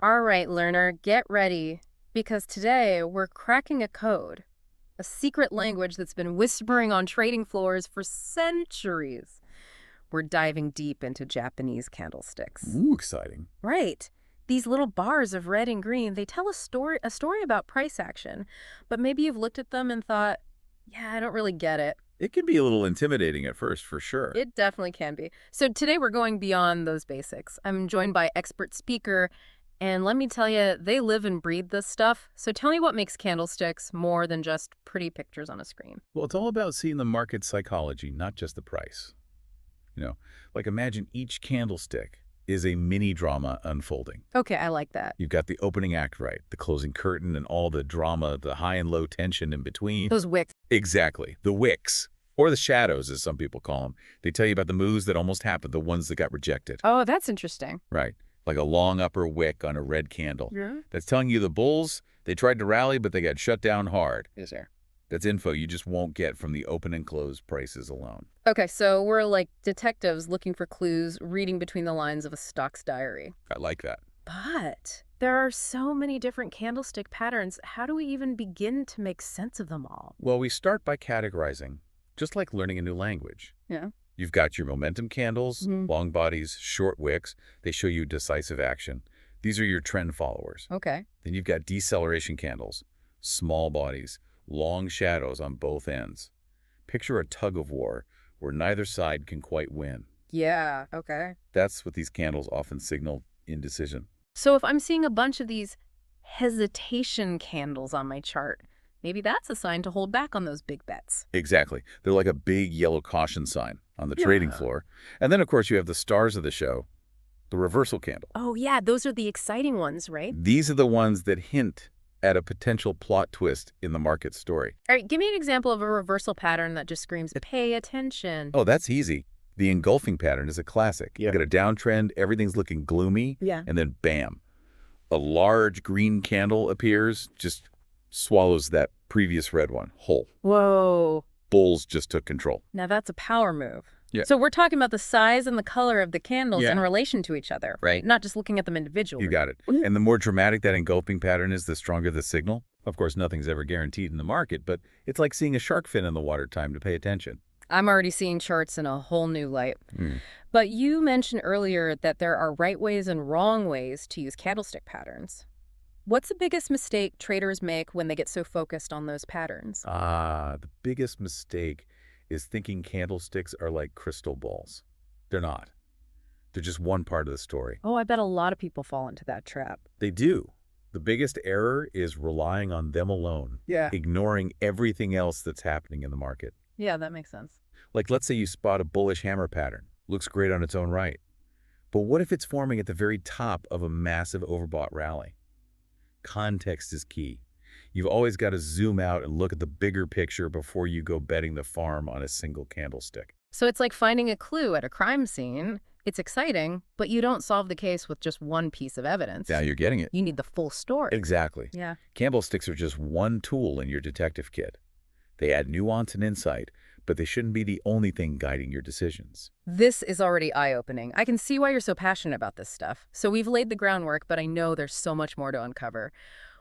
All right, learner, get ready, because today we're cracking a code, a secret language that's been whispering on trading floors for centuries. We're diving deep into Japanese candlesticks. Ooh, exciting. Right. These little bars of red and green, they tell a story about price action, but maybe you've looked at them and thought, yeah, I don't really get it. It can be a little intimidating at first, for sure. It definitely can be. So today we're going beyond those basics. I'm joined by expert speaker, and let me tell you, they live and breathe this stuff. So tell me what makes candlesticks more than just pretty pictures on a screen. Well, it's all about seeing the market psychology, not just the price. You know, like imagine each candlestick is a mini drama unfolding. Okay, I like that. You've got the opening act right, the closing curtain and all the drama, the high and low tension in between. Those wicks. Exactly. The wicks, or the shadows, as some people call them. They tell you about the moves that almost happened, the ones that got rejected. Oh, that's interesting. Right. Like a long upper wick on a red candle. Yeah. That's telling you the bulls, they tried to rally, but they got shut down hard. Yes, sir. That's info you just won't get from the open and close prices alone. Okay, so we're like detectives looking for clues, reading between the lines of a stock's diary. I like that. But there are so many different candlestick patterns. How do we even begin to make sense of them all? Well, we start by categorizing, just like learning a new language. Yeah. You've got your momentum candles, long bodies, short wicks. They show you decisive action. These are your trend followers. Okay. Then you've got deceleration candles, small bodies, long shadows on both ends. Picture a tug of war where neither side can quite win. Yeah, okay. That's what these candles often signal indecision. So if I'm seeing a bunch of these hesitation candles on my chart, maybe that's a sign to hold back on those big bets. Exactly. They're like a big yellow caution sign on the trading Yeah. floor. And then, of course, you have the stars of the show, the reversal candle. Oh, yeah, those are the exciting ones, right? These are the ones that hint at a potential plot twist in the market story. All right, give me an example of a reversal pattern that just screams, pay attention. Oh, that's easy. The engulfing pattern is a classic. Yeah. You get a downtrend, everything's looking gloomy, Yeah. and then bam, a large green candle appears, just swallows that previous red one whole. Whoa. Bulls just took control. Now that's a power move. Yeah. So we're talking about the size and the color of the candles Yeah. in relation to each other, right? Not just looking at them individually. You got it. And the more dramatic that engulfing pattern is, the stronger the signal. Of course, nothing's ever guaranteed in the market, but it's like seeing a shark fin in the water. Time to pay attention. I'm already seeing charts in a whole new light. But you mentioned earlier that there are right ways and wrong ways to use candlestick patterns. What's the biggest mistake traders make when they get so focused on those patterns? The biggest mistake is thinking candlesticks are like crystal balls. They're not. They're just one part of the story. Oh, I bet a lot of people fall into that trap. They do. The biggest error is relying on them alone, ignoring everything else that's happening in the market. Yeah, that makes sense. Like, let's say you spot a bullish hammer pattern. Looks great on its own right. But what if it's forming at the very top of a massive overbought rally? Context is key. You've always got to zoom out and look at the bigger picture before you go betting the farm on a single candlestick. So it's like finding a clue at a crime scene. It's exciting, but you don't solve the case with just one piece of evidence. Now you're getting it. You need the full story. Exactly. Yeah. Candlesticks are just one tool in your detective kit. They add nuance and insight, but they shouldn't be the only thing guiding your decisions. This is already eye-opening. I can see why you're so passionate about this stuff. So we've laid the groundwork, but I know there's so much more to uncover.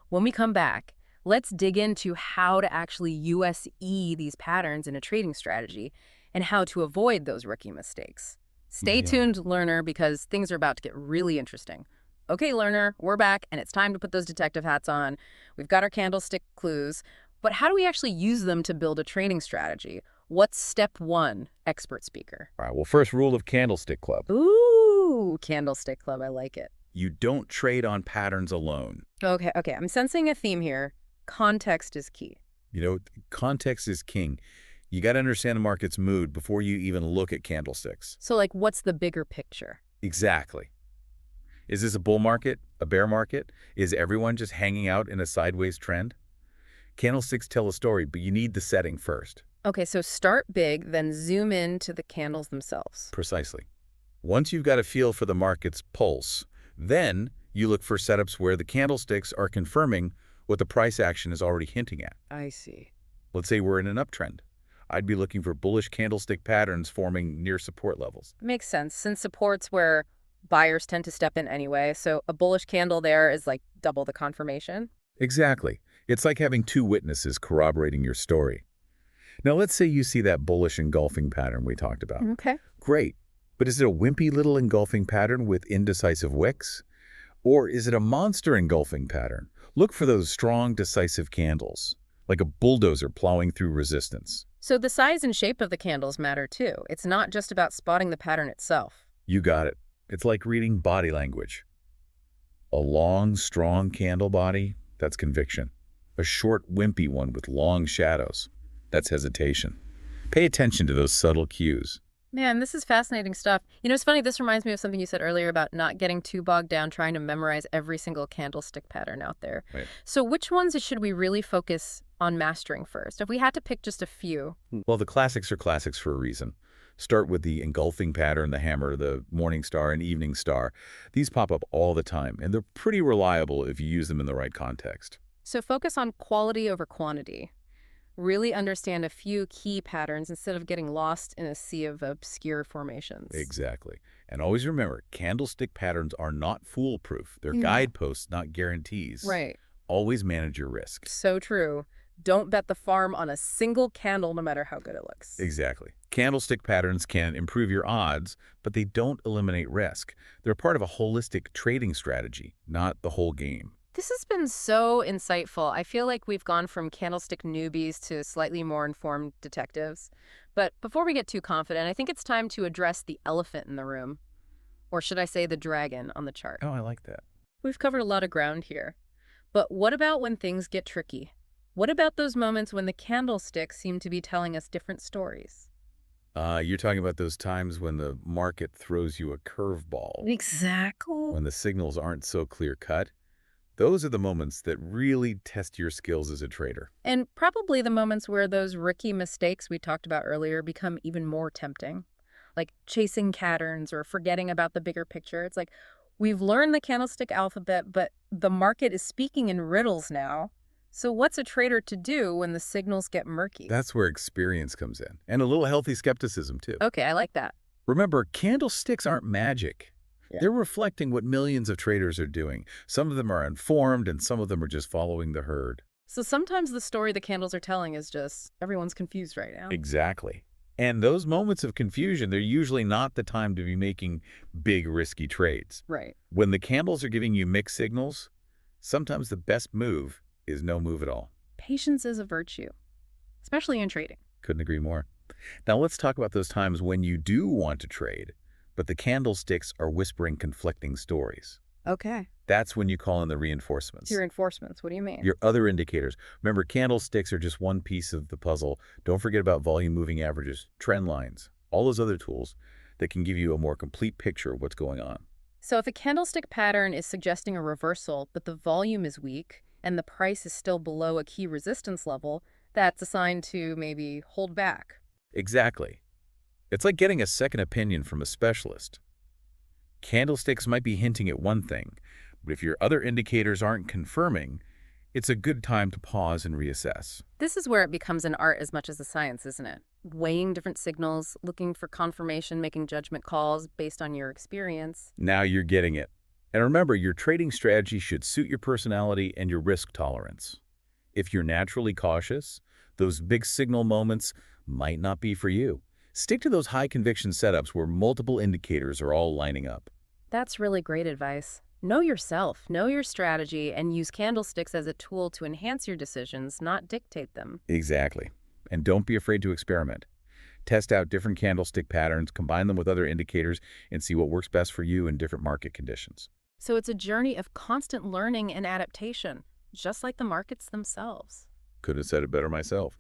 When we come back, let's dig into how to actually USE these patterns in a trading strategy and how to avoid those rookie mistakes. Stay tuned, learner, because things are about to get really interesting. Okay, learner, we're back, and it's time to put those detective hats on. We've got our candlestick clues, but how do we actually use them to build a trading strategy? What's step one, expert speaker? All right, well, first rule of Candlestick Club. Ooh, candlestick club, I like it. You don't trade on patterns alone. Okay, I'm sensing a theme here. Context is key. You know, context is king. You got to understand the market's mood before you even look at candlesticks. So, like, what's the bigger picture? Exactly. Is this a bull market? A bear market? Is everyone just hanging out in a sideways trend? Candlesticks tell a story, but you need the setting first. Okay, so start big, then zoom in to the candles themselves. Precisely. Once you've got a feel for the market's pulse, then you look for setups where the candlesticks are confirming what the price action is already hinting at. I see. Let's say we're in an uptrend. I'd be looking for bullish candlestick patterns forming near support levels. Makes sense, since support's where Buyers tend to step in anyway, so a bullish candle there is like double the confirmation. Exactly. It's like having two witnesses corroborating your story. Now, let's say you see that bullish engulfing pattern we talked about. Okay. Great. But is it a wimpy little engulfing pattern with indecisive wicks? Or is it a monster engulfing pattern? Look for those strong, decisive candles, like a bulldozer plowing through resistance. So the size and shape of the candles matter too. It's not just about spotting the pattern itself. You got it. It's like reading body language. A long, strong candle body, that's conviction. A short, wimpy one with long shadows, that's hesitation. Pay attention to those subtle cues. Man, this is fascinating stuff. It's funny, this reminds me of something you said earlier about not getting too bogged down trying to memorize every single candlestick pattern out there. Right. So which ones should we really focus on mastering first? If we had to pick just a few. Well, the classics are classics for a reason. Start with the engulfing pattern, the hammer, the morning star, and evening star. These pop up all the time, and they're pretty reliable if you use them in the right context. So focus on quality over quantity. Really understand a few key patterns instead of getting lost in a sea of obscure formations. Exactly. And always remember, candlestick patterns are not foolproof. They're Yeah. guideposts, not guarantees. Right. Always manage your risk. So true. Don't bet the farm on a single candle no matter how good it looks. Exactly. Candlestick patterns can improve your odds, but they don't eliminate risk. They're part of a holistic trading strategy, not the whole game. This has been so insightful. I feel like we've gone from candlestick newbies to slightly more informed detectives. But before we get too confident, I think it's time to address the elephant in the room. Or should I say the dragon on the chart? Oh, I like that. We've covered a lot of ground here. But what about when things get tricky? What about those moments when the candlesticks seem to be telling us different stories? You're talking about those times when the market throws you a curveball, Exactly. when the signals aren't so clear-cut. Those are the moments that really test your skills as a trader. And probably the moments where those rookie mistakes we talked about earlier become even more tempting, like chasing patterns or forgetting about the bigger picture. It's like we've learned the candlestick alphabet, but the market is speaking in riddles now. So what's a trader to do when the signals get murky? That's where experience comes in, and a little healthy skepticism, too. Okay, I like that. Remember, candlesticks aren't magic. Yeah. They're reflecting what millions of traders are doing. Some of them are informed, and some of them are just following the herd. So sometimes the story the candles are telling is just everyone's confused right now. Exactly. And those moments of confusion, they're usually not the time to be making big, risky trades. Right. When the candles are giving you mixed signals, sometimes the best move is no move at all. Patience is a virtue, especially in trading. Couldn't agree more. Now let's talk about those times when you do want to trade, but the candlesticks are whispering conflicting stories. Okay. That's when you call in the reinforcements. Your reinforcements, what do you mean? Your other indicators. Remember, candlesticks are just one piece of the puzzle. Don't forget about volume moving averages, trend lines, all those other tools that can give you a more complete picture of what's going on. So if a candlestick pattern is suggesting a reversal, but the volume is weak and the price is still below a key resistance level, that's a sign to maybe hold back. Exactly. It's like getting a second opinion from a specialist. Candlesticks might be hinting at one thing, but if your other indicators aren't confirming, it's a good time to pause and reassess. This is where it becomes an art as much as a science, isn't it? Weighing different signals, looking for confirmation, making judgment calls based on your experience. Now you're getting it. And remember, your trading strategy should suit your personality and your risk tolerance. If you're naturally cautious, those big signal moments might not be for you. Stick to those high conviction setups where multiple indicators are all lining up. That's really great advice. Know yourself, know your strategy, and use candlesticks as a tool to enhance your decisions, not dictate them. Exactly. And don't be afraid to experiment. Test out different candlestick patterns, combine them with other indicators, and see what works best for you in different market conditions. So it's a journey of constant learning and adaptation, just like the markets themselves. Could have said it better myself.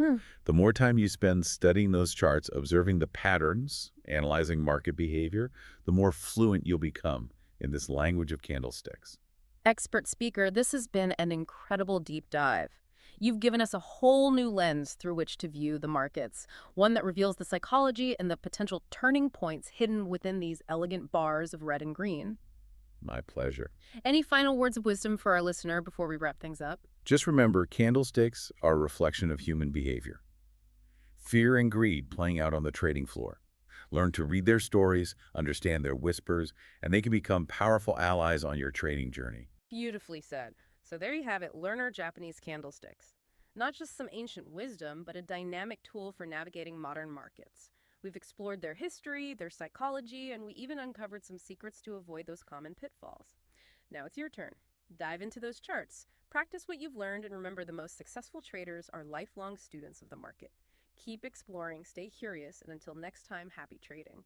The more time you spend studying those charts, observing the patterns, analyzing market behavior, the more fluent you'll become in this language of candlesticks. Expert speaker, this has been an incredible deep dive. You've given us a whole new lens through which to view the markets, one that reveals the psychology and the potential turning points hidden within these elegant bars of red and green. My pleasure. Any final words of wisdom for our listener before we wrap things up? Just remember, candlesticks are a reflection of human behavior. Fear and greed playing out on the trading floor. Learn to read their stories, understand their whispers, and they can become powerful allies on your trading journey. Beautifully said. So there you have it, learner Japanese candlesticks. Not just some ancient wisdom, but a dynamic tool for navigating modern markets. We've explored their history, their psychology, and we even uncovered some secrets to avoid those common pitfalls. Now it's your turn. Dive into those charts. Practice what you've learned, and remember, the most successful traders are lifelong students of the market. Keep exploring, stay curious, and until next time, happy trading.